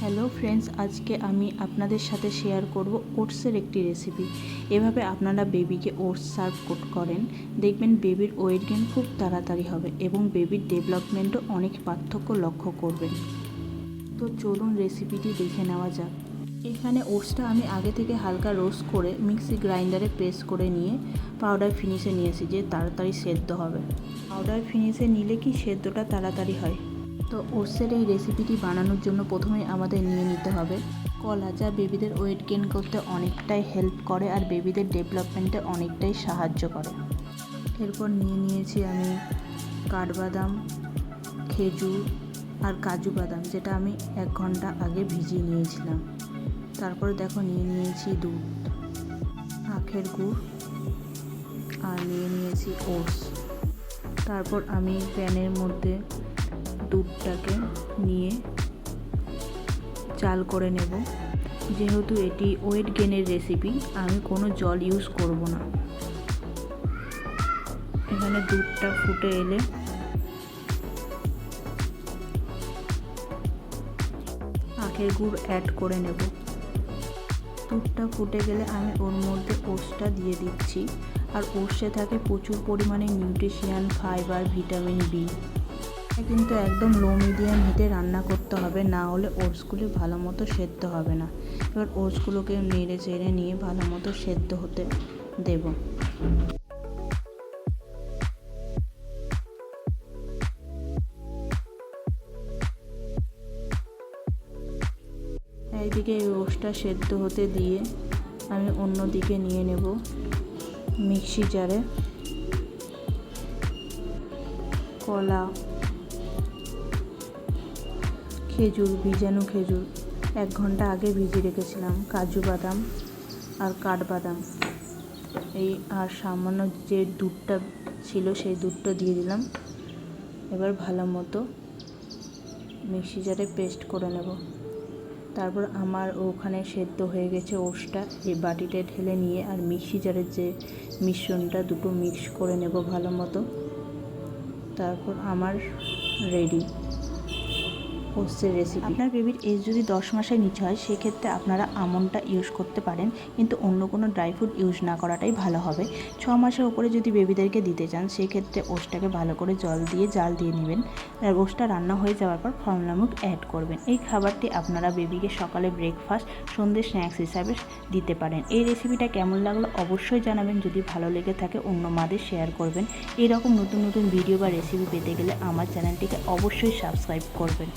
Hello friends, আজকে আমি আপনাদের সাথে শেয়ার করব ওটসের একটি রেসিপি। এভাবে আপনারা বেবিকে ওটস সার্ভ করেন, দেখবেন বেবির ওয়েট গেইন খুব তাড়াতাড়ি হবে এবং বেবির ডেভেলপমেন্টও অনেক পার্থক্য লক্ষ্য করবেন। তো চলুন রেসিপিটি দেখে নেওয়া যাক। এখানে ওটসটা আমি আগে থেকে হালকা রোস্ট করে মিক্সি গ্রাইন্ডারে প্রেস করে নিয়ে পাউডার ফিনিশে নিয়েছি, যে তাড়াতাড়ি সেদ্ধ হবে। পাউডার ফিনিশে নিলে কি সেদ্ধটা তাড়াতাড়ি হয়। তো ওটসের এই রেসিপিটি বানানোর জন্য প্রথমে আমাদের নিয়ে নিতে হবে কলা, যা বেবিদের ওয়েট গেইন করতে অনেকটাই হেল্প করে আর বেবিদের ডেভেলপমেন্টে অনেকটাই সাহায্য করে। এরপর নিয়ে নিয়েছি আমি কাঠবাদাম, খেজুর আর কাজু বাদাম, যেটা আমি 1 ঘন্টা আগে ভিজিয়ে নিয়েছিলাম। তারপরে দেখো নিয়ে নিয়েছি দুধ, আখের গুড় আর নিয়ে নিয়েছি ওটস। তারপর আমি প্যানের মধ্যে দুধটাকে নিয়ে চাল করে নেব। যেহেতু এটি ওয়েট গেইনের রেসিপি, আমি কোনো জল ইউজ করব না। এখানে দুধটা ফুটে এলে আখের গুড় অ্যাড করে নেব। দুধটা ফুটে গেলে আমি ওর মধ্যে ওটসটা দিয়ে দিচ্ছি। আর ওটসে থাকে প্রচুর পরিমাণে নিউট্রিশন, ফাইবার, ভিটামিন বি। কিন্তু একদম লো মিডিয়াম হিটে রান্না করতে হবে, না হলে ওটসগুলো ভালো মতো সেদ্ধ হবে না। এবার ওটসগুলোকে নেড়ে চেড়ে নিয়ে ভালো মতো সেদ্ধ হতে দেব। এইদিকে ওটসটা সেদ্ধ হতে দিয়ে আমি অন্যদিকে নিয়ে নেব মিক্সি জারে কলা, খেজুর, ভিজানো খেজুর 1 ঘন্টা আগে ভিজিয়ে রেখেছিলাম, কাজু বাদাম আর কাঠবাদাম, এই আর সামান্য যে দুধটা ছিল সেই দুধটা দিয়ে দিলাম। এবার ভালো মতো মিক্সি জারে পেস্ট করে নেব। তারপর আমার ওখানে সেদ্ধ হয়ে গেছে ওটসটা, এই বাটিতে ঢেলে নিয়ে আর মিক্সি জারের যে মিশ্রণটা দুটো মিক্স করে নেব ভালো মতো। তারপর আমার রেডি ওটসের রেসিপি। আপনার বেবির এজ যদি 10 মাসের নিচে হয়, সেক্ষেত্রে আপনারা আমন্ডটা ইউজ করতে পারেন, কিন্তু অন্য কোনো ড্রাই ফ্রুট ইউজ না করাটাই ভালো হবে। 6 মাসের ওপরে যদি বেবিদেরকে দিতে চান, সেক্ষেত্রে ওটসটাকে ভালো করে জাল দিয়ে নেবেন। আর ওটসটা রান্না হয়ে যাওয়ার পর ফর্মুলা মিল্ক অ্যাড করবেন। এই খাবারটি আপনারা বেবিকে সকালে ব্রেকফাস্ট, সন্ধ্যে স্ন্যাক্স হিসাবে দিতে পারেন। এই রেসিপিটা কেমন লাগলো অবশ্যই জানাবেন। যদি ভালো লেগে থাকে অন্য মাদের শেয়ার করবেন। এরকম নতুন নতুন ভিডিও বা রেসিপি পেতে গেলে আমার চ্যানেলটিকে অবশ্যই সাবস্ক্রাইব করবেন।